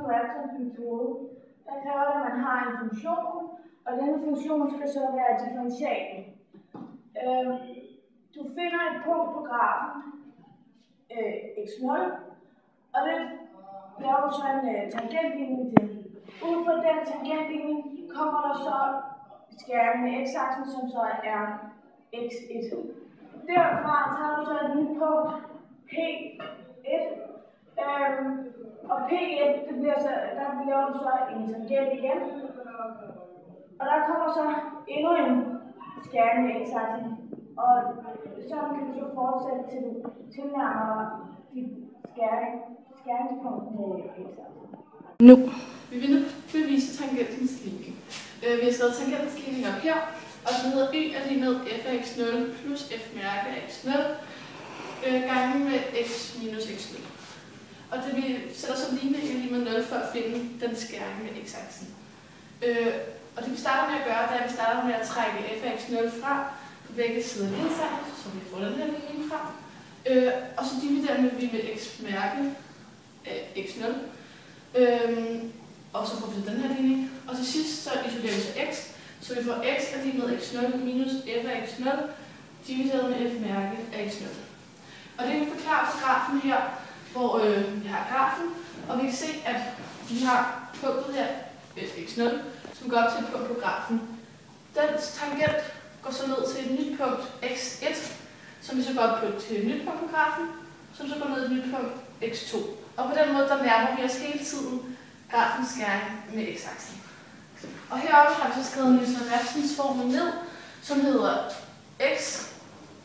Grabsons metode, der kræver det, at man har en funktion, og denne funktion skal så være differentiabel. Du finder et punkt på grafen, x0, og det laver du så en tangentligning til. Ud fra den tangentligning kommer der så skæring med x-aksen, som så er x1. Derfra tager du så et nyt punkt, P1, og P1, der laver du så en tangent igen, og der kommer så endnu en skæring med x-aksen, og sådan kan du så fortsætte til du tilnærmer dit skæringspunkt med x-aksen. Nu. Vi vil nu bevise tangentens ligning. Vi har skrevet tangentens ligning op her, og den hedder y er lige med f af x0 plus f mærke af x0 gangen med x minus x0. Og det vi sætter som ligning er lige med 0 for at finde den skæring med x-aksen. Og det vi starter med at gøre, det er, at vi starter med at trække f af x0 fra på begge sider ledsagn, så vi får den her ligning fra. Og så dividerer vi med x mærke af x0. Og så får vi den her ligning. Og til sidst så isolerer vi så x, så vi får x er lige med x0 minus f af x0 divideret med f mærke af x0. Og det vi forklarer på grafen her, hvor vi har grafen, og vi kan se, at vi har punktet her, x0, som går op til et punkt på grafen. Den tangent går så ned til et nyt punkt, x1, som vi så går op til et nyt punkt på grafen, som så går ned til et nyt punkt, x2. Og på den måde, der nærmer vi os hele tiden grafens skæring med x-aksen. Og heroppe har vi så skrevet Newton-Raphsons formel ned, som hedder x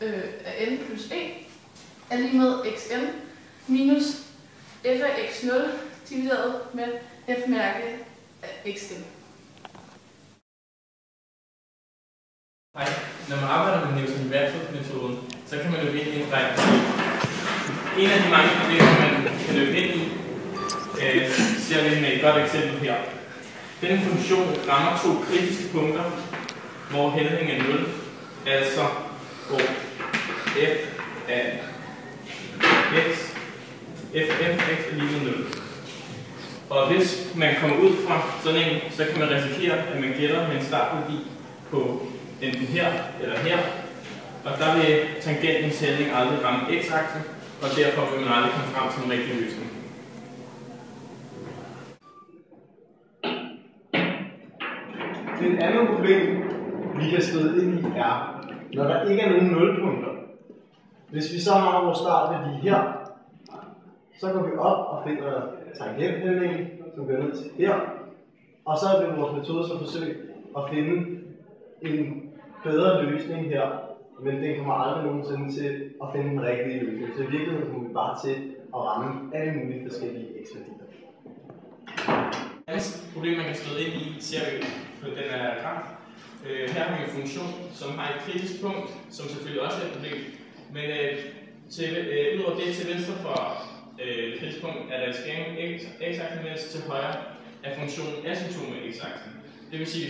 af n plus e er lige med xn minus f af x0 divideret med f mærke af xn. Hej. Når man arbejder med Newton-Raphson-metoden, så kan man løbe ind i en række. En af de mange problemer, man kan løbe ind i, ser vi med et godt eksempel her. Denne funktion rammer to kritiske punkter, hvor hældning er 0, altså hvor f af x, fn x er lige med 0. Og hvis man kommer ud fra sådan en, så kan man risikere, at man gætter med en startværdi på enten her eller her. Og der vil tangentens hældning aldrig ramme x-aksen, og derfor vil man aldrig komme frem til en rigtig løsning. Det andet problem, vi kan støde ind i, er, når der ikke er nogen nulpunkter. Hvis vi så har vores startværdi her, så går vi op og finder tangenthældningen, som går ned til her. Og så vil vores metode så forsøge at finde en bedre løsning her, men den kommer aldrig nogensinde til at finde den rigtige løsning. Så i virkeligheden kommer vi bare til at ramme alle mulige forskellige x-værdier. Det andet problem, man kan støde ind i, ser vi på den her graf. Her har vi en funktion, som har et kritisk punkt, som selvfølgelig også er et problem. Men udover det til venstre for kritisk punkt er der et skæring med x-aksen, mens til højre er funktionen asymptom med x-aksen. Det vil sige,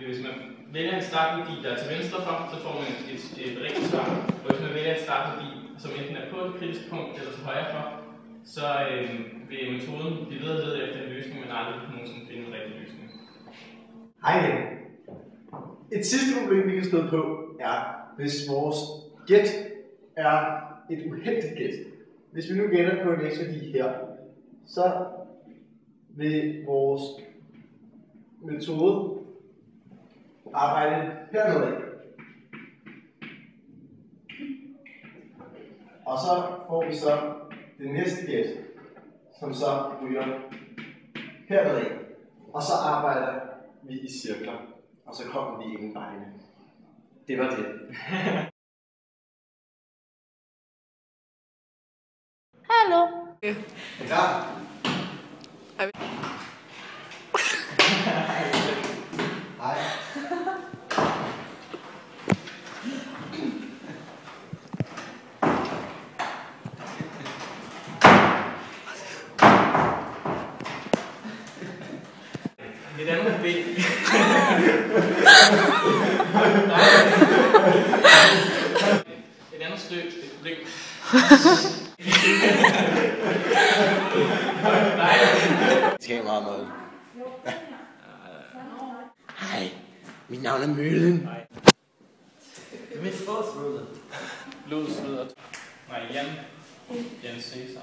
hvis man vælger en startværdi, der er til venstre for, så får man et rigtigt svar. Og hvis man vælger en startværdi, som enten er på et kritisk punkt eller til højre for, så vil metoden blive ved at lede efter en løsning, men aldrig nogensinde finde en rigtig løsning. Hej igen. Et sidste problem, vi kan støde på, er, hvis vores gæt er et uheldigt gæt. Hvis vi nu gætter på en x-værdi her, så vil vores metode arbejde hernede. Og så får vi så det næste gæt, som så ryger hernede. Og så arbejder vi i cirkler, og så kommer vi ingen vegne. Det var det. Hallo. Er I klar? Hej. Et andet problem. Et andet problem. Det skal meget fremad. Hej, mit navn er Møllen. Det er mit fodsvødet. Blodsved og... Nej, Jan Cæsar.